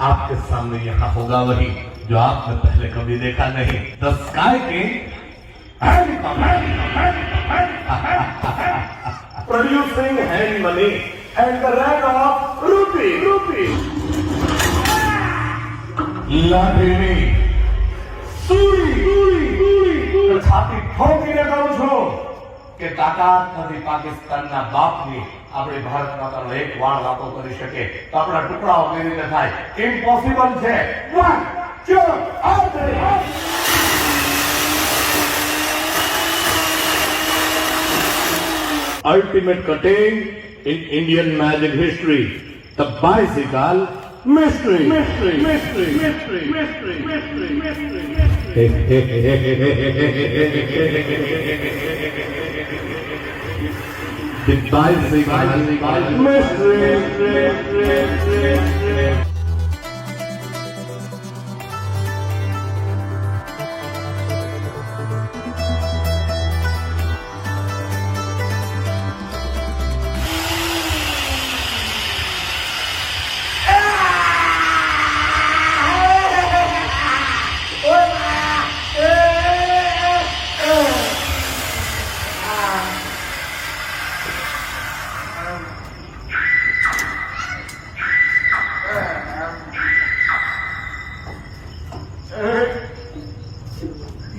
आपके सामने यहाँ होगा वही जो आपने पहले कभी देखा नहीं। The sky king producing hand money and the rag of rupee. લાઠીની સુરી છાતી ઠોકીને કહું છું કે તાકાત નથી પાકિસ્તાનના બાપની આપણે ભારત માતાનો એક વાળ વાતો કરી શકે તો આપણા ટુકડાઓ કેવી રીતે થાય? ઇમ્પોસિબલ છે. 1 2 3 Ultimate cutting in Indian magic history. The bicycle mystery. The bicycle mystery.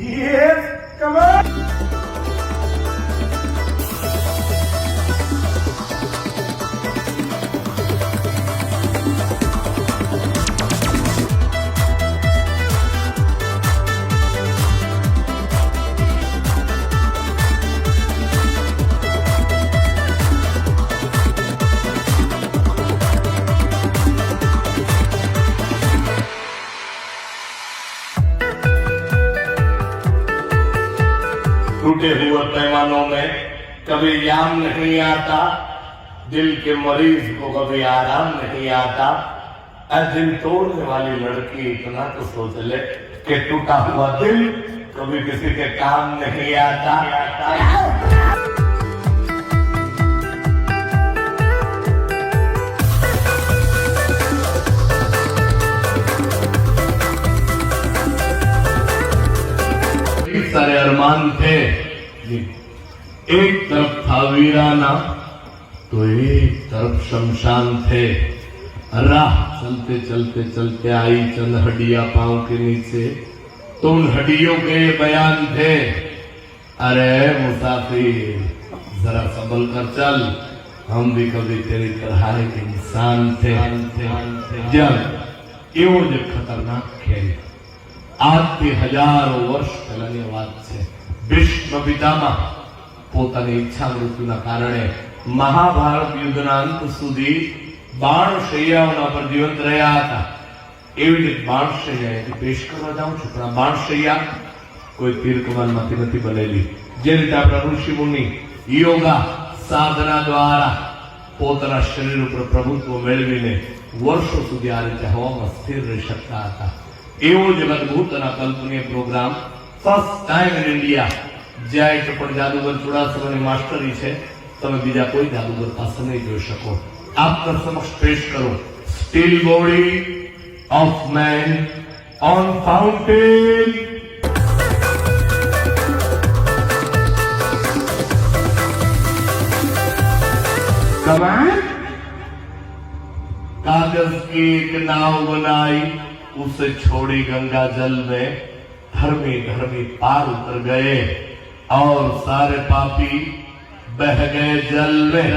Yes, come on. टूटे हुए पैमानों में कभी याम नहीं आता, दिल के मरीज को कभी आराम नहीं आता। दिल तोड़ने वाली लड़की इतना तो सोच ले कि टूटा हुआ दिल कभी किसी के काम नहीं आता। सारे अरमान थे, एक तरफ था वीराना तो एक तरफ शमशान थे। राह चलते चलते चलते आई चंद हड्डियां पांव के नीचे, तो उन हड्डियों के बयान थे, अरे मुसाफिर जरा संभल कर चल, हम भी कभी तेरी तरह एक इंसान थे। जब एवो जो खतरनाक खेल આજથી હજારો વર્ષ પહેલાની વાત છે. ભીષ્મ પિતામહ પોતાની ઈચ્છા મૃત્યુના કારણે મહાભારત યુદ્ધના અંત સુધી બાણશૈયાઓના પર જીવંત રહ્યા હતા. એવી રીતે બાણશૈયા એટલે પેશ કરવા જાઉં છું, પણ આ બાણશૈયા કોઈ તીર કમાનમાંથી નથી બનેલી. જે રીતે આપણા ઋષિ મુનિ યોગા સાધના દ્વારા પોતાના શરીર ઉપર પ્રભુત્વ મેળવીને વર્ષો સુધી આ રીતે હવામાં સ્થિર રહી શકતા હતા. એવો જ અદભુત અને કલ્પનીય program first time in India. જ્યાં પણ જાદુગર ચુડાસમાની માસ્ટરી છે, તમે બીજા કોઈ જાદુગર પાસે નહીં જોઈ શકો. આપના સમક્ષ પેશ કરો steel body of main on fountain. कमाल कागज की एक नाव बनाई, उसे छोड़ी गंगा जल में, धर्मी धर्मी पार उतर गए और सारे पापी बह गए जल में।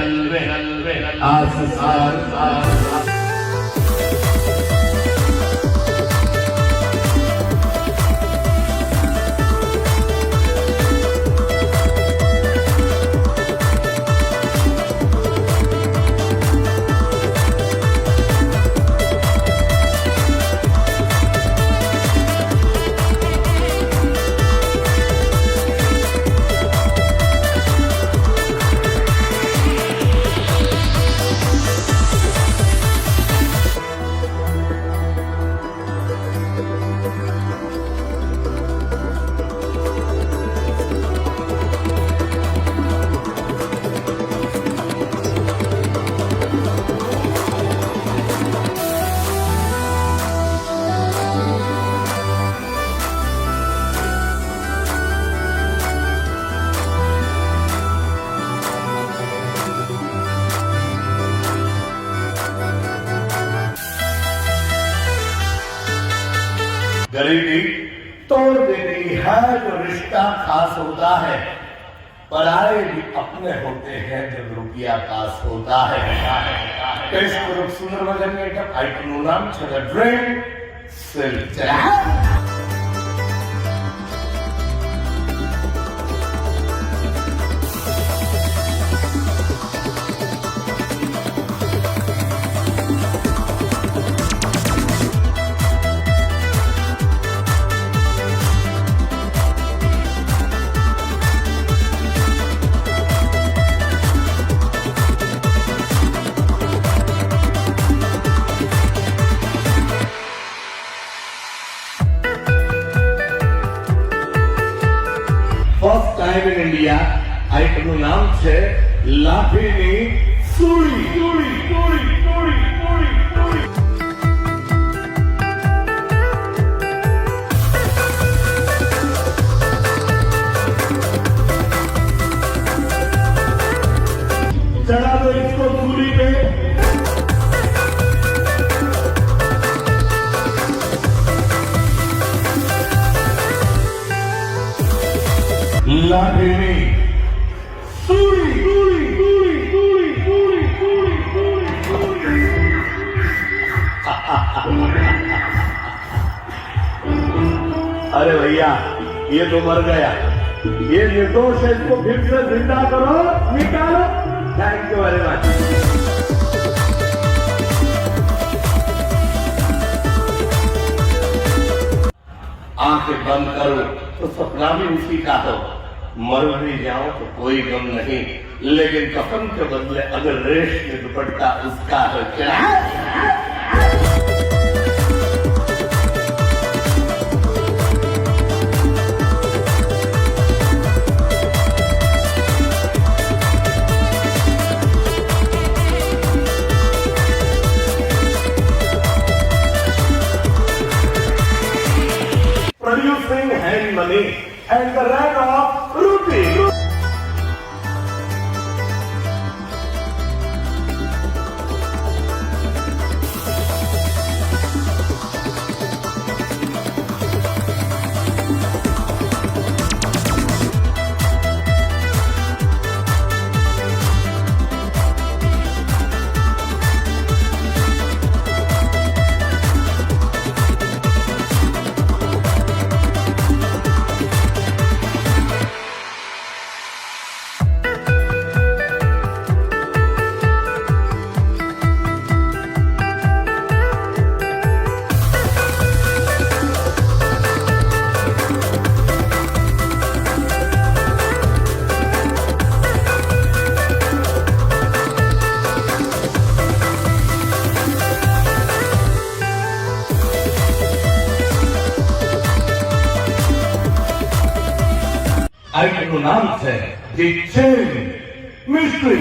गरीबी तोड़ देती है जो रिश्ता खास होता है, पराए भी अपने होते हैं जब रुपया पास होता है। કઈશ થોડુંક સુંદર મજાની આઈટમ. આઈટમનું નામ છે the dream silk. First time in India આઈટમનું નામ છે લાઠીની સુળી. चढ़ा दो इसको सूली पे. લાઠીની अरे भैया ये तो मर गया, ये निर्दोष है, इसको फिर से जिंदा करो, निकालो. Thank you very much. आंखें बंद करो तो सपना भी उसी का हो. मर भी जाओ तो कोई गम नहीं, लेकिन कफन के बदले अगर रेशमी दुपट्टा उसका हो क्या. Producing hand money and the rank of rupee. આઈટમનું નામ છે ધી ચેન મિસ્ટ્રી.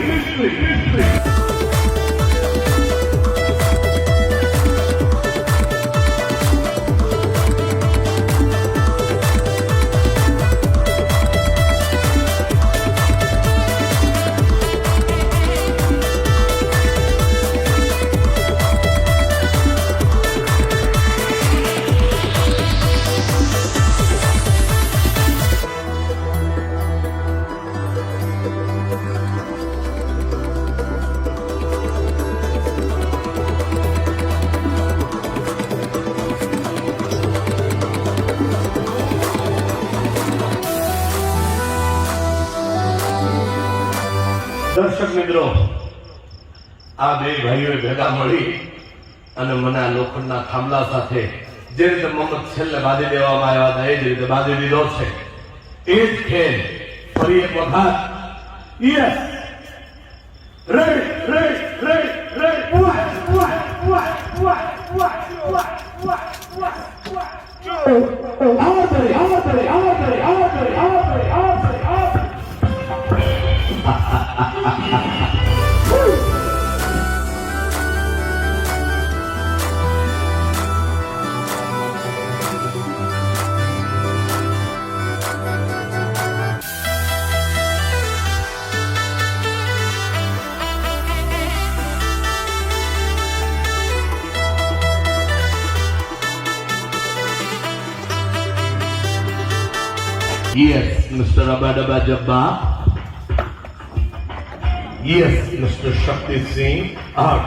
દર્શક મિત્રો, આ બે ભાઈઓએ ભેગા મળી અને મને આ લોખંડના થાંભલા સાથે જે રીતે મમત છેલ્લે બાંધી દેવામાં આવ્યા હતા એ જ રીતે બાંધી દીધો છે. એ જ ખેલ ફરી એક વખત. Yes, ready ready ready ready. Yes, Mr. Abadaba Jabba. Yes, Mr. Shakti Singh. और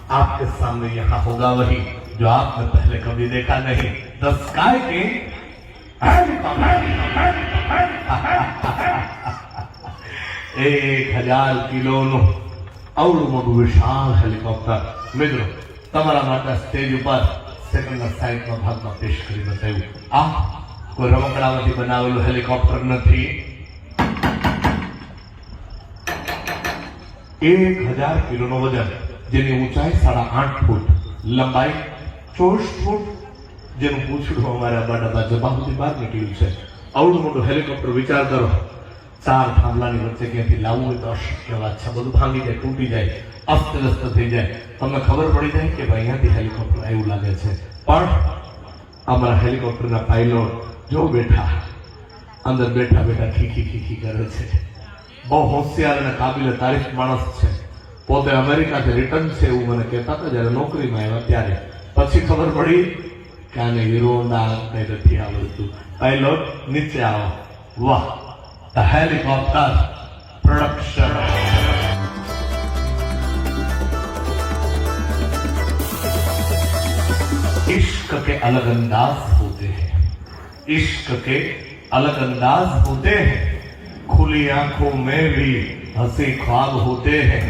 आपके सामने यहाँ होगा वही जो आपने पहले कभी देखा नहीं। The Sky King. 1000 કિલોનું અવળું મોટું વિશાળ હેલિકોપ્ટર મિત્રો તમારા માટે સ્ટેજ ઉપર સેકન્ડના સાઈડના ભાગમાં પેશ કરી બતાવ્યું. આ કોઈ રમકડામાંથી બનાવેલું હેલિકોપ્ટર નથી. 1000 કિલોનું વજન, જેની ઊંચાઈ 8.5 ફૂટ, લંબાઈ 24 ફૂટ, જેનું પૂછડું અમારા બાડા જબા સુધી બહાર નીકળ્યું છે. અવળું મોટું હેલિકોપ્ટર વિચાર કરો, 4 થાંભલાની વચ્ચે ક્યાંથી લાવવું હોય તો અશક્ય વાત છે. બધું ભાંગી જાય, તૂટી જાય, અસ્તવ્યસ્ત થઈ જાય. તમને ખબર પડી જાય કે ભાઈ અહીંયાથી હેલિકોપ્ટર આવ્યું લાગે છે. પણ અમારા હેલિકોપ્ટરના પાયલોટ જો બેઠા અંદર બેઠા બેઠા ખીખી ખીખી કરે છે. બહુ હોશિયાર અને કાબિલે તારીફ માણસ છે. પોતે અમેરિકાથી રિટર્ન છે એવું મને કહેતા હતા જયારે નોકરીમાં આવ્યા ત્યારે. પછી ખબર પડી કે આને હીરોના નથી આવડતું. પાયલોટ નીચે આવો. વાહ, ધ હેલિકોપ્ટર प्रोडक्शन. इश्क के अलग अंदाज होते हैं, इश्क के अलग अंदाज होते हैं, खुली आंखों में भी हंसी ख्वाब होते हैं.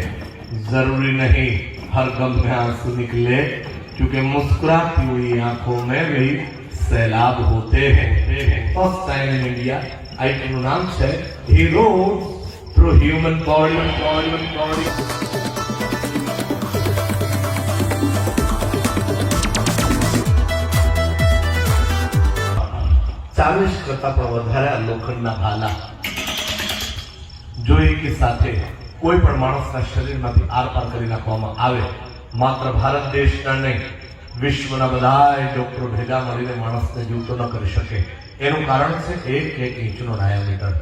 जरूरी नहीं हर गम में आंसू निकले, क्योंकि मुस्कुराती हुई आंखों में भी सैलाब होते हैं. First time in India item નું નામ છે હીરો થ્રુ હ્યુમન બોડી. 40 કરતા પણ વધારે લોખંડના ભાલા જો એકી સાથે કોઈ પણ માણસના શરીરમાંથી આરપાર કરી નાખવામાં આવે, માત્ર ભારત દેશના નહીં વિશ્વના બધા ડોક્ટરો ભેગા મળીને માણસને જીવતો ન કરી શકે. એનું કારણ છે 1 ઇંચનો ડાયામીટર.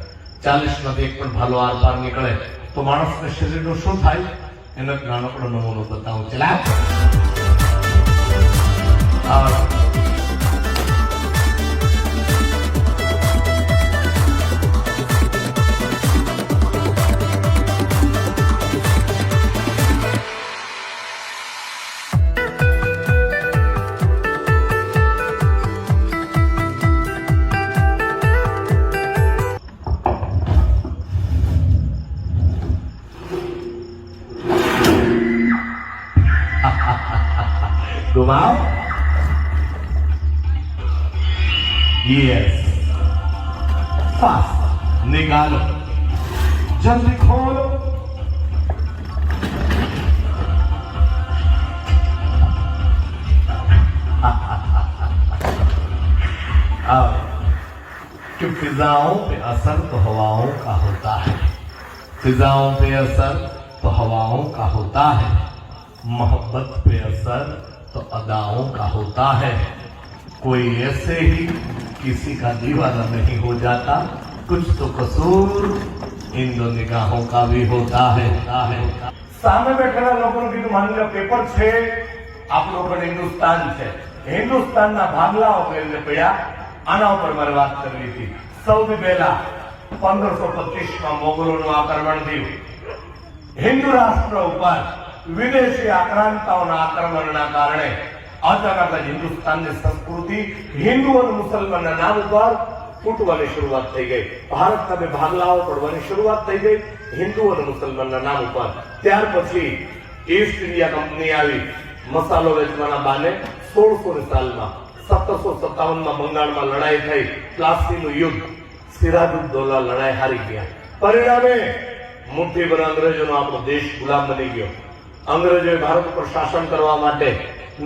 40 માંથી એક પણ ભાલો આરપાર નીકળે તો માણસના શરીરનું શું થાય એનો એક નાનકડો નમૂનો બતાવું. ચલા घुमाओ. यस, फास्ट निकालो, जल्दी खोलो. अब कि फिजाओं पे असर तो हवाओं का होता है, फिजाओं पे असर तो हवाओं का होता है, मोहब्बत पे असर तो अदाओं का होता है. कोई ऐसे ही किसी का दीवाना नहीं हो जाता, कुछ तो कसूर इन दो निगाहों का भी होता है. સામે બેઠેલા લોકોનું કીધું માની લો પેપર છે, આપણો પણ હિન્દુસ્તાન છે, હિન્દુસ્તાનના ભાગલાઓ કરીને પડ્યા. આના ઉપર મારે વાત કરવી હતી. સૌથી પહેલા 1525માં મોગલોનું આક્રમણ થયું. હિન્દુ રાષ્ટ્ર ઉપર વિદેશી આક્રાંતાઓના આક્રમણના કારણે અચાનક જ હિન્દુસ્તાનની સંસ્કૃતિ હિન્દુ અને મુસલમાનના નામ ઉપર તૂટવાની શરૂઆત થઈ ગઈ. ભારતના બે ભાગલાઓ પડવાની શરૂઆત થઈ ગઈ હિન્દુ અને મુસલમાનના નામ ઉપર. ત્યાર પછી ઈસ્ટ ઇન્ડિયા કંપની આવી મસાલો વેચવાના બાને 1600 સાલમાં 1757માં બંગાળમાં લડાઈ થઈ, પ્લાસીનું યુદ્ધ, સિરાજુદ્દૌલા લડાઈ હારી ગયા. પરિણામે મુઠ્ઠીભર અંગ્રેજોનો આપણો દેશ ગુલામ બની ગયો. અંગ્રેજોએ ભારત ઉપર શાસન કરવા માટે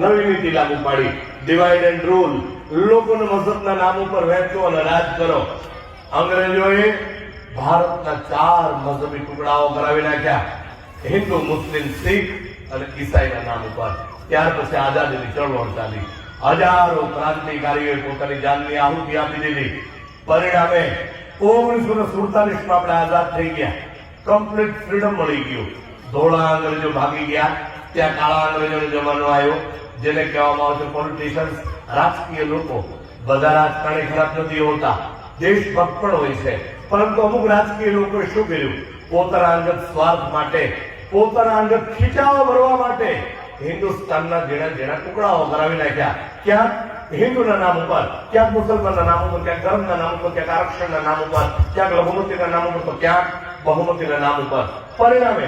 નવી નીતિ લાગુ પાડી, ડિવાઇડ એન્ડ રૂલ. લોકોને મઝહબના નામ ઉપર વહેંચો અને રાજ કરો. અંગ્રેજોએ ભારતના 4 મઝહબી ટુકડાઓ કરાવી નાખ્યા, હિન્દુ, મુસ્લિમ, શીખ અને ઈસાઈના નામ ઉપર. ત્યાર પછી આઝાદીની ચળવળ ચાલી. હજારો ક્રાંતિકારીઓએ પોતાની જાનની આહુતિ આપી દીધી. પરિણામે 1947માં આપણે આઝાદ થઈ ગયા, કમ્પ્લીટ ફ્રીડમ મળી ગયું. ધોળા અંગ્રેજો ભાગી ગયા, ત્યાં કાળા અંગ્રેજોનો જમાનો આવ્યો, જેને કહેવામાં આવે છે પોલિટિશિયન્સ, રાજકીય લોકો. બધા રાજકારણી ખરાબ નથી હોતા, દેશભક્ત પણ હોય છે, પરંતુ અમુક રાજકીય લોકોએ શું કર્યું? પોતાના અંગત સ્વાર્થ માટે, પોતાના અંગત ખીચાઓ ભરવા માટે હિન્દુસ્તાનના જેના ટુકડાઓ કરાવી નાખ્યા. ક્યાંક હિન્દુના નામ ઉપર, ક્યાંક મુસલમાનના નામ ઉપર, ક્યાંક ધર્મના નામ ઉપર, ક્યાંક આરક્ષણના નામ ઉપર, ક્યાંક લઘુમતીના નામ ઉપર, તો ક્યાંક બહુમતીના નામ ઉપર. પરિણામે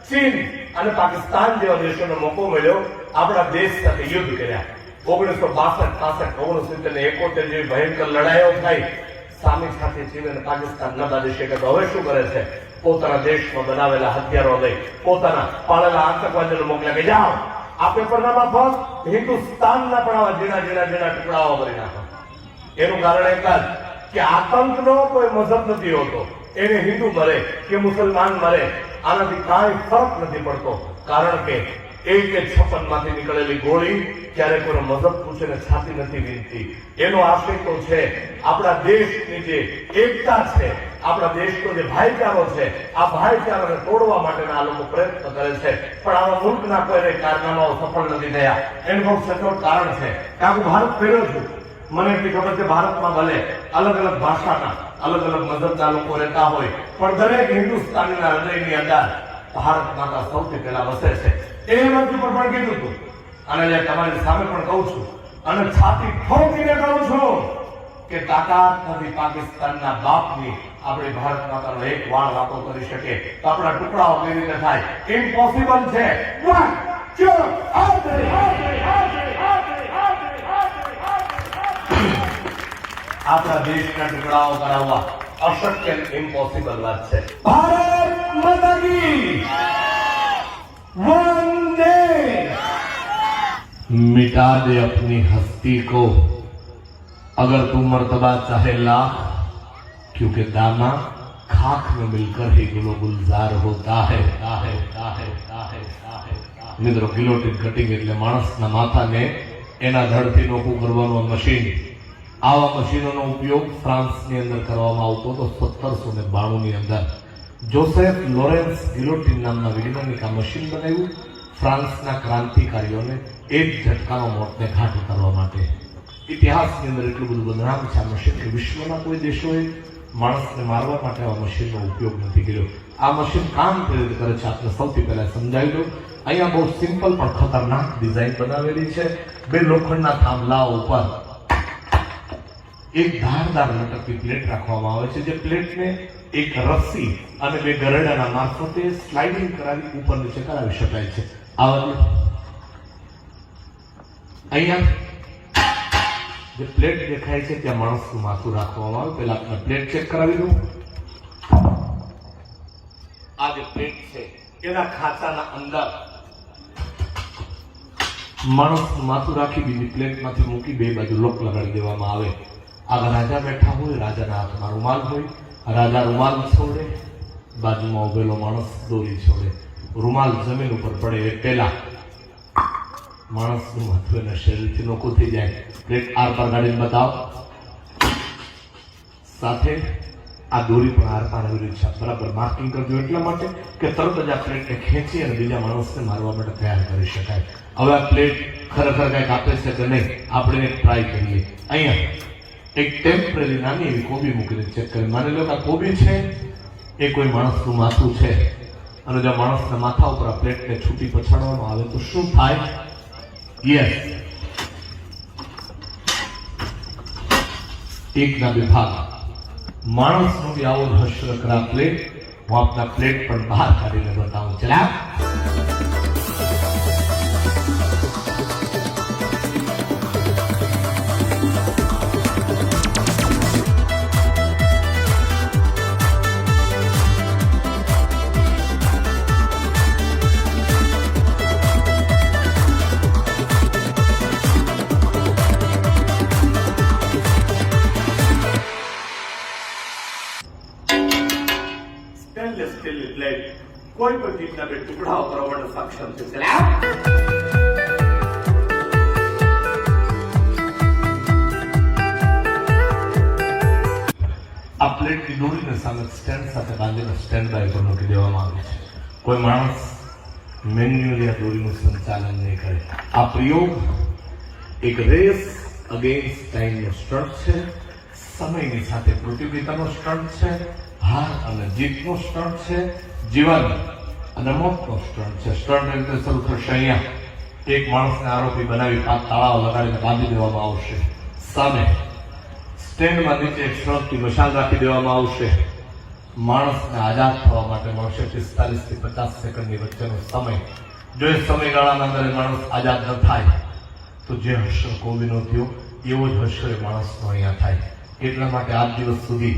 ચીન અને પાકિસ્તાન જેવા દેશોને મોકો મળ્યો આપણા દેશ સાથે યુદ્ધ કર્યા. 1962, 65, 69 ને 71 જેવી ભયંકર લડાઈઓ થઈ. સામી સાથે ચીન અને પાકિસ્તાન ન બાંધી શકે તો હવે શું કરે છે? પોતાના દેશમાં બનાવેલા હથિયારો લઈ પોતાના પાળેલા આતંકવાદીઓને મોકલ્યા કે જાઓ આ પેપરનામા ફક્ત હિન્દુસ્તાનના પણ આવા ઝીણા ટુકડાઓ કરી નાખો. એનું કારણ એક જ કે આતંકનો કોઈ મઝહબ નથી હોતો. એને હિન્દુ મરે કે મુસલમાન મરે આનાથી કાંઈ ફરક નથી પડતો, કારણ કે 56 માંથી નીકળેલી ગોળી ક્યારે કોઈ મઝહબ પૂછીને છાતી નથી વીંધતી. એનો આશય તો છે આપણા દેશની જે એકતા છે, આપણા દેશનો જે ભાઈચારો છે, આ ભાઈચારાને તોડવા માટેના આ લોકો પ્રયત્ન કરે છે. પણ આવા મુલ્કના કોઈ કારનામાઓ સફળ નથી થયા. એનું બહુ સચોટ કારણ છે કે હું ભારત ફેર્યો છું. મને એટલી ખબર છે ભારતમાં ભલે અલગ અલગ ભાષાના અલગ અલગ મઝહબના લોકો રહેતા હોય, પણ દરેક હિન્દુસ્તાનીના હૃદયની અંદર ભારત માતા સૌથી પહેલા વસે છે. એ મંચ પર પણ કીધું હતું અને તમારી સામે પણ કહું છું અને છાતી ઠોકીને કહું છું કે તાકાત નથી પાકિસ્તાનના બાપની આપણી ભારત માતાનો એક વાળ વાતો કરી શકે તો આપણા ટુકડાઓ કેવી રીતે થાય? ઇમ્પોસિબલ છે. આપણા દેશના ટુકડાઓ કરાવવા અશક્ય, ઇમ્પોસિબલ વાત છે. ભારત માતા કી वंदे। मिटा दे अपनी हस्ती को अगर तू मर्तबा चाहे लाख, क्योंकि दाना खाक में मिलकर ही गुलो गुलजार होता है. મિત્રો, ગિલોટીન કટિંગ એટલે માણસના માથાને એના ધડથી નોખું કરવાનું મશીન. આવા મશીનોનો ઉપયોગ ફ્રાન્સની અંદર કરવામાં આવતો હતો 1792 ની અંદર. જોસેફ લોરેન્સ ગિલોટીન નામના વૈજ્ઞાનિક આ મશીન બનાવ્યું ફ્રાન્સના ક્રાંતિકારીઓને એક ઝટકામાં મોતને ઘાટ ઉતારવા માટે. ઇતિહાસની અંદર એટલું બધું બદનામ છે આ મશીન કે વિશ્વના કોઈ દેશોએ માણસને મારવા માટે આ મશીનનો ઉપયોગ નથી કર્યો. આ મશીન કામ કેવી રીતે કરે છે આપણે સૌથી પહેલા સમજાવી દઉં. અહીંયા બહુ સિમ્પલ પણ ખતરનાક ડિઝાઇન બનાવેલી છે. બે લોખંડના થાંભલા ઉપર એક ધારદાર લટકતી પ્લેટ રાખવામાં આવે છે, જે પ્લેટને એક રસ્સી અને બે ગરડાના મારફતે સ્લાઇડિંગ કરાવી ઉપર નીચે કરાવી શકાય છે. અહીંયા જે પ્લેટ દેખાય છે ત્યાં માણસનું માથું રાખવામાં આવે. પહેલા આપણે પ્લેટ ચેક કરાવી દઉં. આ જે પ્લેટ છે એના ખાંચાના અંદર માણસનું માથું રાખી બીજી પ્લેટમાંથી મૂકી બે બાજુ લોક લગાડી દેવામાં આવે. આગળ રાજા બેઠા હોય, રાજાના હાથમાં રૂમાલ હોય, રાજા રૂમાલ છોડે, બાજુમાં ઉભેલો માણસ દોરી છોડે. રૂમાલ જમીન ઉપર પડે એ પહેલા માણસનું માથું એના શરીરથી નોખું થઈ જાય. પ્લેટ આર પાર ગાડીને બતાવો. સાથે આ દોરી પણ આર પાર આવી રહી છે, બરાબર માર્કિંગ કરજો એટલા માટે કે તરત જ આ પ્લેટને ખેંચી અને બીજા માણસને મારવા માટે તૈયાર કરી શકાય. હવે આ પ્લેટ ખરેખર કંઈક આપે છે કે નહીં આપણે ટ્રાય કરીએ. અહીંયા એક ટેમ્પરરી નાની એવી કોબી મૂકીને ચેક કરી. માની લો કે આ કોબી છે એ કોઈ માણસનું માથું છે અને જો માણસના માથા ઉપર આ પ્લેટને છૂટી પછાડવામાં આવે તો શું થાય? યસ, એકના બે ભાગ. માણસનો બી આવો હશ્ર કરા પ્લેટ. હું આપના પ્લેટ પણ બહાર કાઢીને બતાવું. ચલા કોઈ પણ ચીજના બે ટુકડાઓ કરવા માટે સક્ષમ છે. આ પ્લેટની દોરીને સામે સ્ટેન્ડ સાથે બાંધીને સ્ટેન્ડ બાય પર મૂકી દેવામાં આવે છે. કોઈ માણસ મેન્યુઅલી આ દોરીનું સંચાલન નહીં કરે. આ પ્રયોગ એક રેસ અગેન્સ્ટ ટાઈમનો સ્ટ્રટ છે. સમયની સાથે પ્રતિયોગિતાનો સ્ટન્ટ છે, હાર અને જીતનો સ્ટન્ટ છે, જીવન અને મોતનો સ્ટન્ટ છે. સ્ટન્ટ રીતે શરૂ થશે. અહીંયા એક માણસને આરોપી બનાવી 5 તાળાઓ લગાડીને બાંધી દેવામાં આવશે. સામે સ્ટેન્ડમાં નીચે એક સળગતી મશાલ રાખી દેવામાં આવશે. માણસને આઝાદ થવા માટે મળશે 45 થી 50 સેકન્ડની વચ્ચેનો સમય. જો એ સમયગાળાના અંદર માણસ આઝાદ ન થાય તો જે હર્ષ કોવિનો થયો એવો જ હર્ષ એ માણસનો અહીંયા થાય. એટલા માટે આજ દિવસ સુધી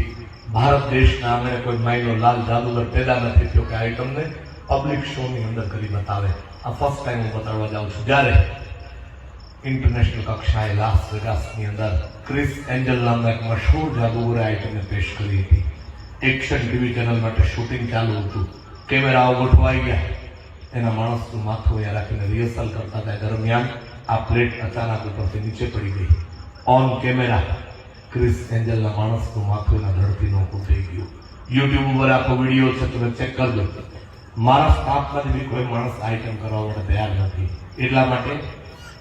ભારત દેશના આંગણે કોઈ માયનો લાલ જાદુગર પેદા નથી થયો કે આઈટમને પબ્લિક શોની અંદર કરી બતાવે. આ ફર્સ્ટ ટાઈમ હું બતાવવા જાઉં છું. જ્યારે ઇન્ટરનેશનલ કક્ષાએ લાસ વેગાસની અંદર ક્રિસ એન્જલ નામના એક મશહૂર જાદુગરે આઈટમને પેશ કરી હતી. એક્શન ટીવી ચેનલ માટે શૂટિંગ ચાલુ હતું. કેમેરાઓ ગોઠવાઈ ગયા. એના માણસનું માથું અહીંયા રાખીને રિહર્સલ કરતા હતા. દરમિયાન આ પ્લેટ અચાનક ઉપરથી નીચે પડી ગઈ. ઓન કેમેરા ક્રિસ એન્જલના માણસનું માથું એના ધડથી નોખું થઈ ગયું. યુટ્યુબ ઉપર આખો વિડીયો છે, તમે ચેક કરજો. મારા સ્ટાફમાંથી બી કોઈ માણસ આઈટમ કરવા માટે તૈયાર નથી. એટલા માટે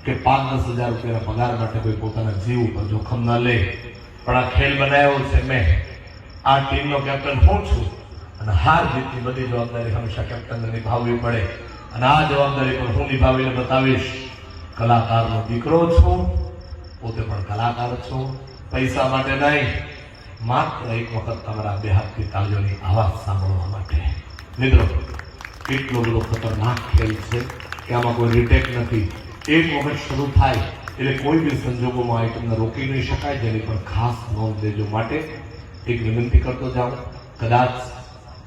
કે 5-10 હજાર રૂપિયાના પગાર માટે કોઈ પોતાના જીવ ઉપર જોખમ ન લે. પણ આ ખેલ બનાવ્યો છે મેં. આ ટીમનો કેપ્ટન હું છું અને હાર જીતની બધી જવાબદારી હંમેશા કેપ્ટનને નિભાવવી પડે. અને આ જવાબદારી પણ હું નિભાવીને બતાવીશ. કલાકારનો દીકરો છું, પોતે પણ કલાકાર છું. પૈસા માટે નહીં, માત્ર એક વખત તમારા બે હાથની તાળીઓની આવાજ સાંભળવા માટે. મિત્રો, એટલો બધો ખતરનાક ખેલ છે કે આમાં કોઈ રિટેક નથી. એક વખત શરૂ થાય એટલે કોઈ બી સંજોગોમાં આઈટમને રોકી નહીં શકાય. જેની પણ ખાસ નોંધ લેજો. માટે એક વિનંતી કરતો જાઉં, કદાચ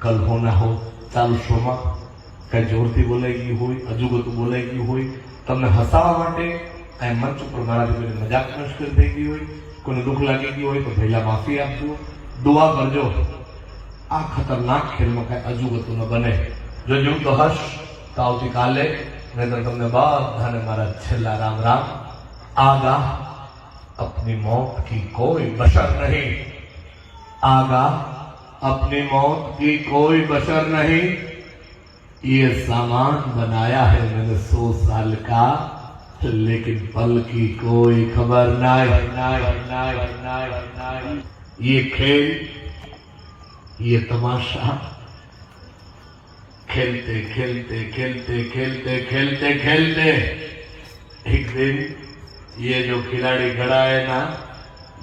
કલ હો ના હો ચાલુ શોમાં કઈ જોરથી બોલાઈ ગયું હોય, અજુગતું બોલાઈ ગયું હોય, તમને હસાવવા માટે આ મંચ ઉપર મારાથી કોઈને મજાક મુશ્કેલ થઈ ગઈ હોય, કોઈને દુઃખ લાગી ગયું હોય તો પહેલા માફી આપજો, દુઆ કરજો. આ ખતરનાક ખેલમાં કઈ અજુગતું ન બને. જો જોઉં તો હર્ષ તો આવતીકાલે નહીતર તમને બધાને મારા છેલ્લા રામ રામ. आगा अपनी मौत की कोई बशर नहीं, आगा अपनी मौत की कोई बशर नहीं, ये सामान बनाया है मैंने 100 साल का, लेकिन पल की कोई खबर नहीं. ये खेल, ये तमाशा खेलते खेलते खेलते खेलते खेलते खेलते एक दिन ये जो खिलाड़ी खड़ा है ना,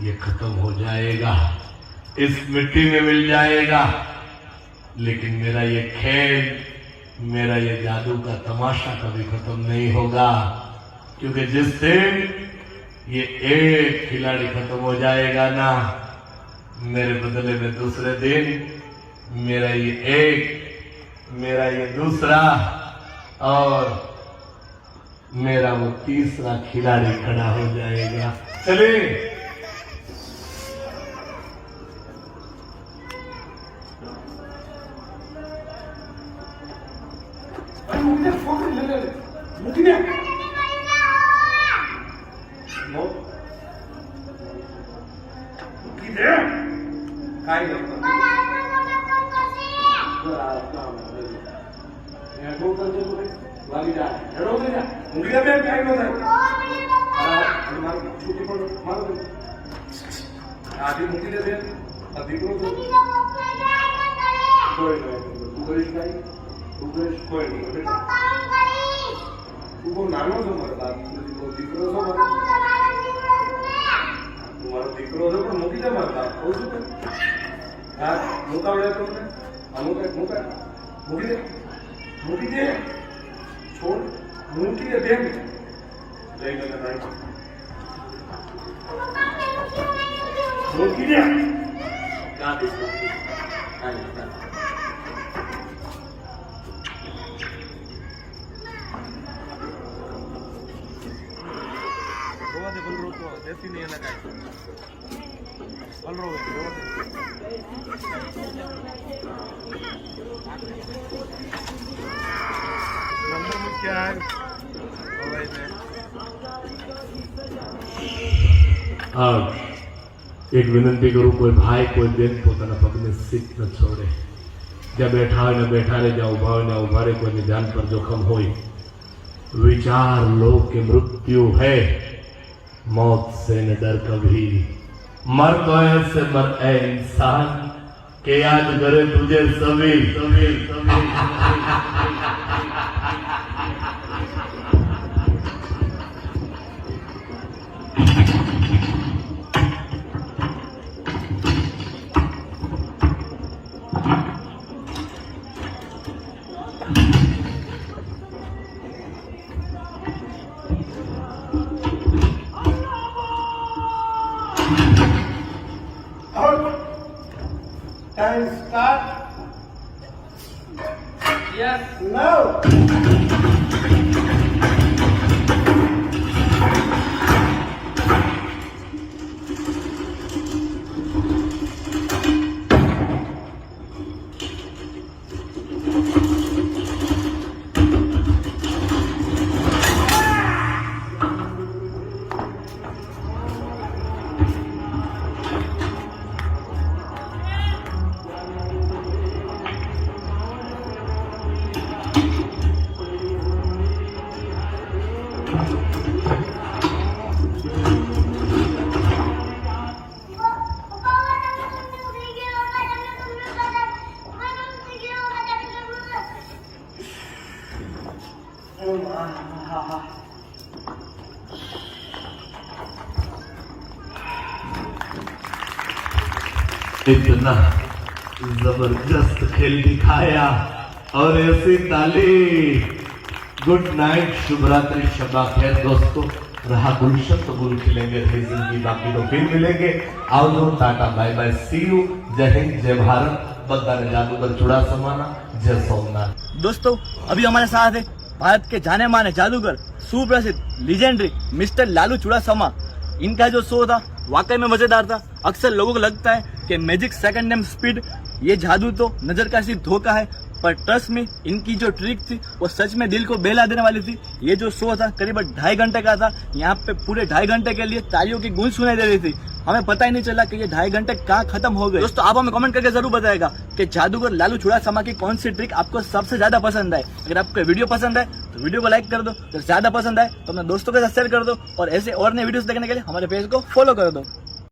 ये खत्म हो जाएगा, इस मिट्टी में मिल जाएगा. लेकिन मेरा ये खेल, मेरा ये जादू का तमाशा कभी खत्म नहीं होगा. क्योंकि जिस दिन ये एक खिलाड़ी खत्म हो जाएगा ना, मेरे बदले में दूसरे दिन मेरा ये एक, मेरा ये दूसरा और मेरा वो तीसरा खिलाड़ी खड़ा हो जाएगा. चलिए आधी मूकी दे दे अधिक रो तो कोई नहीं तू करिस नहीं तू करिस कोई नहीं बेटा तू को नानो जो मरता तू दिकरो जो मरता तुम्हारा दिकरो जो पर मूकी दे मरता हो तो हां मूका बड़े तो ने अमुक मूका मूकी दे छोड़ मूकी दे दे ले ले नहीं मूकी दे क्या दे हां गोवा दे बल रो तो देसी नहीं है ना काय बल रो नंबर मुख्य है और एक विनंती करूं, कोई भाई कोई बेन પોતાના પગને સીટ ન છોડે. જ્યાં બેઠા હોય ને બેઠા રહે, જ્યાં ઉભા હોય ને ઉભા રહે. કોઈની જાન પર જોખમ હોય, विचार लो कि मृत्यु है, मौत से न डर कभी, मर तो ऐसे मर ए इंसान के याद करे तुझे सभी सभी सभी Time start Yes. now. इतना जबरदस्त खेल दिखाया और ऐसी ताली। गुड नाइट, शुभ रात्रि, शबा खैर दोस्तों। रहा गुलशन तो गुल खिलेंगे फिर जिंदगी, बाकी तो फिर मिलेंगे। आओ tata bye bye, see you, जय हिंद, जय भारत। बद्दा ने जादूगर चुड़ासमाना, जय सोमनाथ। दोस्तों अभी हमारे साथ है भारत के जाने माने जादूगर, सुप्रसिद्ध लीजेंडरी मिस्टर लालू चुड़ासमा। इनका जो शो था वाकई में मजेदार था। अक्सर लोगों को लगता है कि मैजिक सेकंड नेम स्पीड, ये जादू तो नजर का सिर्फ धोखा है, पर ट्रस्ट में इनकी जो ट्रिक थी वो सच में दिल को बहला देने वाली थी। ये जो शो था करीबन 2.5 घंटे का था। यहाँ पे पूरे 2.5 घंटे के लिए तालियों की गूंज सुनाई दे रही थी। हमें पता ही नहीं चला कि ये 2.5 घंटे कहाँ खत्म हो गए। दोस्तों आप हमें कमेंट करके जरूर बताएगा कि जादूगर लालू चुड़ासमा की कौन सी ट्रिक आपको सबसे ज्यादा पसंद है। अगर आपको वीडियो पसंद है तो वीडियो को लाइक कर दो, अगर ज्यादा पसंद है तो अपने दोस्तों के साथ शेयर कर दो, और ऐसे और नए वीडियोस देखने के लिए हमारे पेज को फॉलो कर दो।